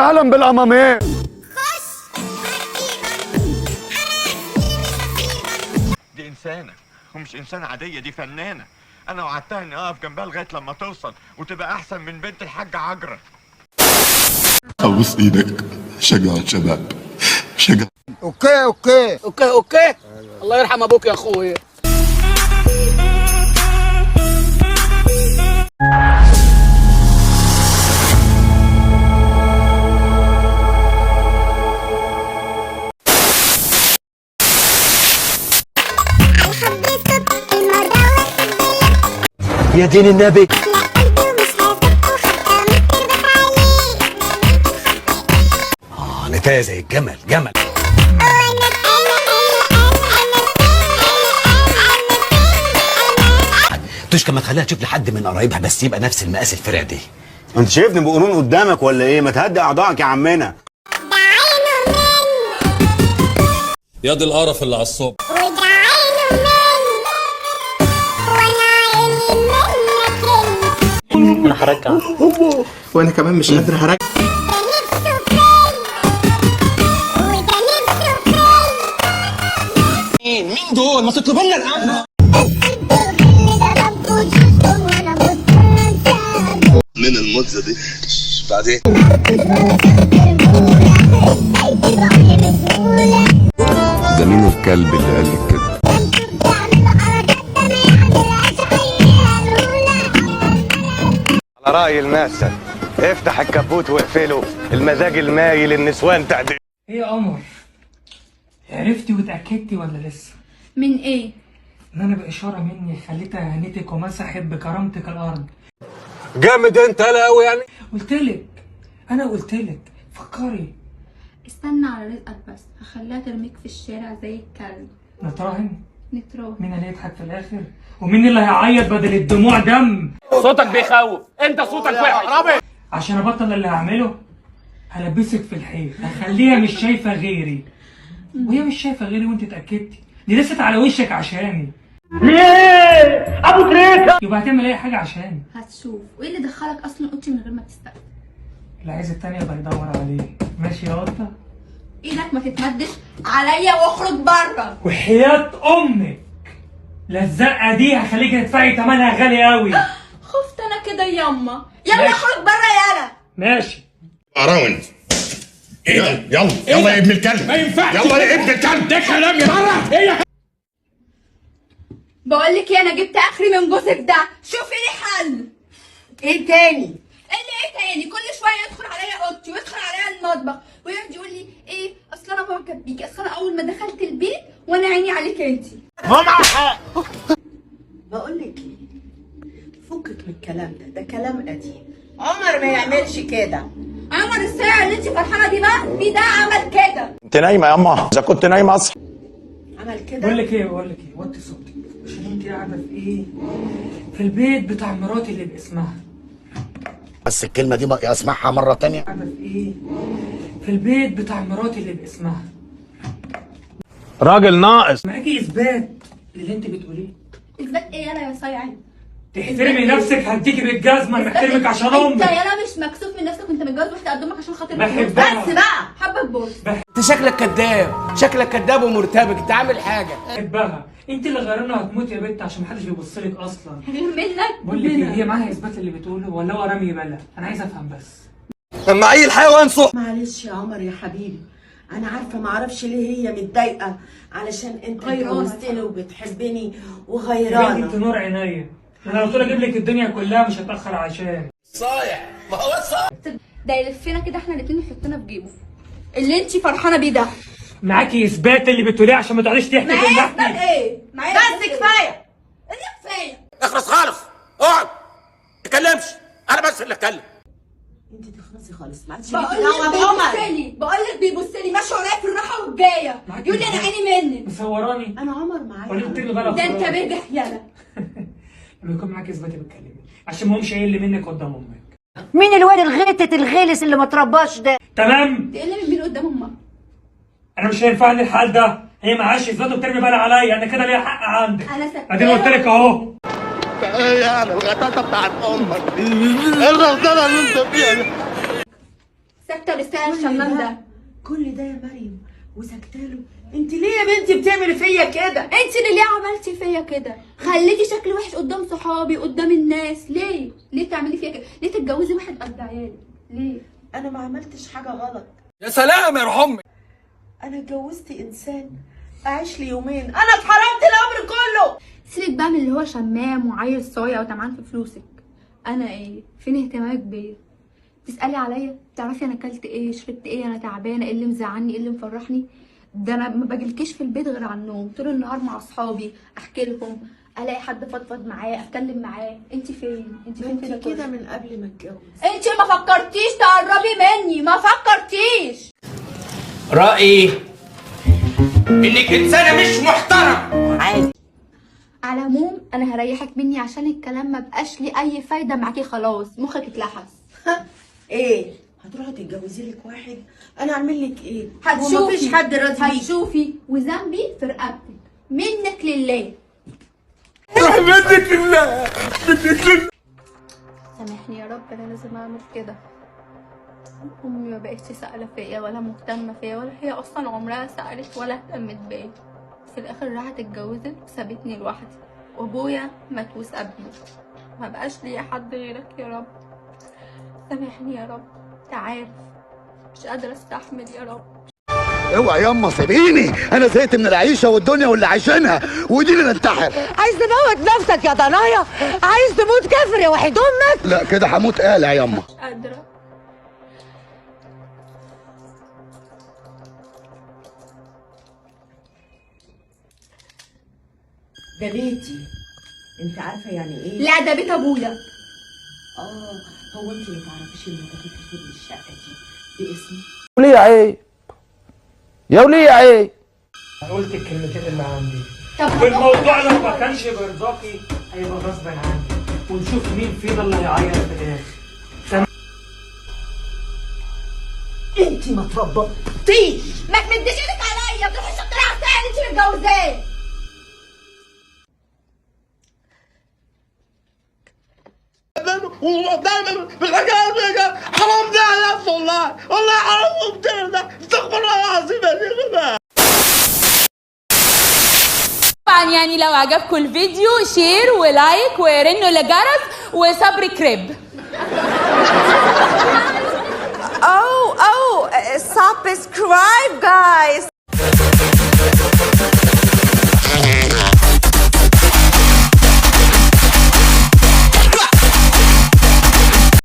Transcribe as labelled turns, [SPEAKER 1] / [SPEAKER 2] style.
[SPEAKER 1] اهلا بالامامين.
[SPEAKER 2] دي انسانه ومش انسانه عاديه، دي فنانه. انا وعدتها اني اقف جنبها لغايه لما توصل وتبقى احسن من بنت الحاج عجره.
[SPEAKER 3] ابوس ايدك، شجع الشباب، شجع.
[SPEAKER 1] اوكي اوكي
[SPEAKER 4] اوكي اوكي. الله يرحم ابوك يا اخويا.
[SPEAKER 1] يا دين النبي.
[SPEAKER 5] نتاية زي الجمل جمل. تشكى ما تخليها تشوف لحد من قرايبها بس يبقى نفس المقاس الفرع دي.
[SPEAKER 6] انت شايفني بقرون قدامك ولا ايه؟ ما تهدي اعضائك يا عمنا.
[SPEAKER 7] يا دي القرف اللي على الصبح.
[SPEAKER 4] انا هرجع
[SPEAKER 1] وانا كمان مش قادر هرجع.
[SPEAKER 4] مين دول؟ ما تطلبوا لنا الان.
[SPEAKER 3] من المدة دي بعدين
[SPEAKER 8] ده مين الكلب اللي قال لك كده؟
[SPEAKER 1] على رأي المثل افتح الكبوت واقفله، المزاج المايل النسوان تعدي.
[SPEAKER 9] ايه يا قمر؟ عرفتي واتأكدتي ولا لسه؟
[SPEAKER 10] من ايه؟
[SPEAKER 9] ان انا بإشارة مني خليتها هنتك ومسحت بكرامتك الارض.
[SPEAKER 1] جامد انت يالا قوي يعني.
[SPEAKER 9] قلتلك انا قلتلك فكري.
[SPEAKER 10] استنى على رزقك بس، هخليها ترميك في الشارع زي الكلب.
[SPEAKER 9] نتراهن؟
[SPEAKER 10] نتراهن.
[SPEAKER 9] مين اللي يضحك في الاخر؟ ومين اللي هيعيط بدل الدموع دم؟
[SPEAKER 4] صوتك بيخوف، انت صوتك وحش.
[SPEAKER 9] عشان ابطل اللي هعمله هلبسك في الحيط، هخليها مش شايفة غيري. وهي مش شايفة غيري وانت اتأكدتي. دي لست على وشك عشاني. ليه؟ ابو تريكة يبقى هتعمل اي حاجة عشاني.
[SPEAKER 10] هتشوف. وايه اللي دخلك اصلا اوضتي من غير ما تستأذن؟
[SPEAKER 9] اللي عايز التانية يبقى يدور عليه. ماشي يا قطة؟
[SPEAKER 10] ايدك ما تتمدش عليا واخرج بره.
[SPEAKER 9] وحياة امك للزقة دي هخليك تدفعي تمنها غالي قوي.
[SPEAKER 10] خفت انا كده ياما. يلا
[SPEAKER 9] ماشي.
[SPEAKER 10] اخرج بره يالا.
[SPEAKER 9] ماشي.
[SPEAKER 3] اراون. يلا يا ابن الكلب.
[SPEAKER 4] ما ينفعش.
[SPEAKER 3] يلا يا ابن الكلب.
[SPEAKER 4] ده كلام يا بره. ايه
[SPEAKER 10] بقول لك ايه، انا جبت اخري من جوزك ده، شوفي لي حل.
[SPEAKER 11] ايه تاني؟
[SPEAKER 10] ايه تاني؟ كل شويه يدخل عليا اوضتي ويدخل عليا المطبخ ويقعد يقول لي ايه، اصل انا معجب بيكي، اصل انا اول ما دخلت البيت وانا عيني عليك انتي.
[SPEAKER 11] بقول لك ايه، فكك من الكلام ده كلام قديم. عمر ما يعملش كده.
[SPEAKER 10] عمر الساعه اللي انت فرحانه دي بقى في ده عمل كده.
[SPEAKER 6] انت نايمه يا اما اذا كنت نايمه اصحى.
[SPEAKER 11] عمل كده.
[SPEAKER 9] بقول لك ايه وطي صوتك عشان انت قاعده في ايه؟ في البيت بتاع مراتي اللي باسمها.
[SPEAKER 5] بس الكلمة دي بقى اسمعها مرة تانية.
[SPEAKER 9] قاعده في ايه؟ في البيت بتاع مراتي اللي باسمها.
[SPEAKER 1] راجل ناقص.
[SPEAKER 9] معاكي اثبات للي انت بتقوليه؟
[SPEAKER 10] اثبات ايه يالا يا صايعه؟
[SPEAKER 9] تحترمي نفسك هديكي بالجزمه. انا محترمك عشان
[SPEAKER 10] انت
[SPEAKER 9] امك.
[SPEAKER 10] يالا مش مكسوف من نفسك وانت متجوز واحده قد امك عشان خاطر
[SPEAKER 9] بحبها.
[SPEAKER 10] بس بقى حبك بوس.
[SPEAKER 4] انت شكلك كذاب، شكلك كذاب ومرتبك، انت عامل حاجه.
[SPEAKER 9] بحبها. انت اللي غيرنا هتموتي يا بنت عشان محدش بيبص لك اصلا.
[SPEAKER 10] غير منك.
[SPEAKER 9] بقول لك ايه، هي معاها اثبات اللي بتقوله ولا هو رامي بلا؟ انا عايز افهم بس.
[SPEAKER 1] اما اي الحيوان صح.
[SPEAKER 11] معلش يا عمر يا حبيبي، انا عارفه ما اعرفش ليه هي متضايقه علشان انت اتجوزتني وبتحبني
[SPEAKER 9] يا بنتي
[SPEAKER 11] وغيرانه.
[SPEAKER 9] انت نور عينيا. انا لو قلت له اجيب لك الدنيا كلها مش هتاخر عشان.
[SPEAKER 10] ده يلفنا كده احنا الاتنين يحطنا في جيبه. اللي انت فرحانه بيه ده
[SPEAKER 9] معاكي اثبات اللي بتقوليه عشان ما تقعديش تحكي في
[SPEAKER 10] معايا اثبات
[SPEAKER 9] اللحظه.
[SPEAKER 10] ايه؟ معايا
[SPEAKER 11] بس كفايه.
[SPEAKER 10] ايه كفايه؟
[SPEAKER 4] اخرس خالص، اقعد ما تتكلمش، انا بس اللي اتكلم.
[SPEAKER 11] انت تخلصي خالص، ما عادش
[SPEAKER 10] بقول لك بيبص لي ماشي ورايا في الراحه والجايه، يقول لي انا عيني منك.
[SPEAKER 9] مصوراني؟
[SPEAKER 11] انا عمر معايا.
[SPEAKER 9] قولي له بقى.
[SPEAKER 10] ده انت بجح يالا.
[SPEAKER 9] لما يكون معاكي اثبات بتكلمي عشان ما همش قايل منك قدام امك.
[SPEAKER 11] مين الواد الغيتة الغلس اللي ما ترباش ده؟
[SPEAKER 9] تمام.
[SPEAKER 10] تقل من مين قدام امك؟
[SPEAKER 9] انا مش هينفعني الحال ده. هي معاش اثبات وبترمي بالها عليا، انا كده ليا حق عندك.
[SPEAKER 10] انا سكتت.
[SPEAKER 9] اديني قلت لك اهو.
[SPEAKER 3] ايه يعني الغطاسه بتاعت امك دي؟ ايه الرزانه اللي انت فيها دي؟
[SPEAKER 10] ساكته لسان الشمام ده.
[SPEAKER 11] كل ده يا مريم وسكتاله؟ انت ليه يا بنتي بتعملي فيا كده؟
[SPEAKER 10] انت اللي ليه عملتي فيا كده؟ خليتي شكلي وحش قدام صحابي قدام الناس. ليه تعملي فيا كده؟ ليه تتجوزي واحد قد عيالي؟ ليه؟
[SPEAKER 11] انا ما عملتش حاجه غلط.
[SPEAKER 4] يا سلام يا روح امك.
[SPEAKER 11] انا اتجوزت انسان اعيش لي يومين، انا اتحرمت الامر كله.
[SPEAKER 10] سيبك بقى من اللي هو شمام وعيل صايع وطمعان في فلوسك. انا ايه؟ فين اهتمامك بيا؟ تسالي عليا؟ تعرفي انا اكلت ايه، شربت ايه، انا تعبانه، ايه اللي مزعلني، ايه اللي مفرحني؟ ده انا ما باجيلكيش في البيت غير على النوم، طول النهار مع اصحابي احكي لهم، الاقي حد فضفض معاه، اتكلم معاه. انت فين؟ انت فين
[SPEAKER 11] انت كده من قبل ما اتجوز.
[SPEAKER 10] انت ما فكرتيش تقربي مني، ما فكرتيش.
[SPEAKER 4] رأيي انك انسانة مش محترم.
[SPEAKER 11] عادي.
[SPEAKER 10] على العموم انا هريحك مني عشان الكلام ما بقاش ليه اي فايده معاكي، خلاص مخك اتلحس.
[SPEAKER 11] ايه؟ هتروحي تتجوزي لك واحد؟ انا اعمل لك ايه؟
[SPEAKER 10] هتشوفي،
[SPEAKER 11] ومفيش حد راضي بيكي.
[SPEAKER 10] هتشوفي، وذنبي في رقبتك، منك لله.
[SPEAKER 4] منك لله، منك لله.
[SPEAKER 10] سامحني يا رب، انا لازم اعمل كده. امي ما بقتش سائله فيا ولا مهتمه فيا، ولا هي اصلا عمرها سالت ولا اهتمت بيا. في الاخر راحت اتجوزت وسابتني لوحدي، وابويا مات وسابني. ما بقاش ليا حد غيرك يا رب. سامحني يا رب، تعال مش قادره استحمل يا رب.
[SPEAKER 6] اوعى ياما سيبيني، انا زهقت من العيشه والدنيا واللي عايشينها، ودي اللي ننتحر.
[SPEAKER 11] عايز تموت نفسك يا ضنايا؟ عايز تموت كافر يا وحيد امك؟
[SPEAKER 6] لا كده هموت قالع ياما.
[SPEAKER 10] مش قادره.
[SPEAKER 11] ده بيتي، انت عارفه يعني ايه؟
[SPEAKER 10] لا ده بيت ابويا.
[SPEAKER 11] هو انت ما تعرفيش ان ابوكي كاتب لي الشقه دي باسمي؟
[SPEAKER 4] وليه عيب يا وليه عيب.
[SPEAKER 9] قلت الكلمتين اللي عندي.
[SPEAKER 10] طب
[SPEAKER 9] والموضوع لو ما كانش برضاكي هيبقى غصب عني، ونشوف مين فينا اللي هيعيط في الاخر.
[SPEAKER 11] انت ما تربطيش.
[SPEAKER 10] ما تمديش ايدك عليا، تروحي شطري على الثاني انت متجوزاه.
[SPEAKER 3] حرام ده على نفسه والله، والله حرام وبتاع ده، استغفر الله العظيم يا شيخ.
[SPEAKER 10] طبعا يعني لو عجبكم الفيديو شير ولايك ورنوا الجرس وصبري كريب.
[SPEAKER 11] subscribe guys.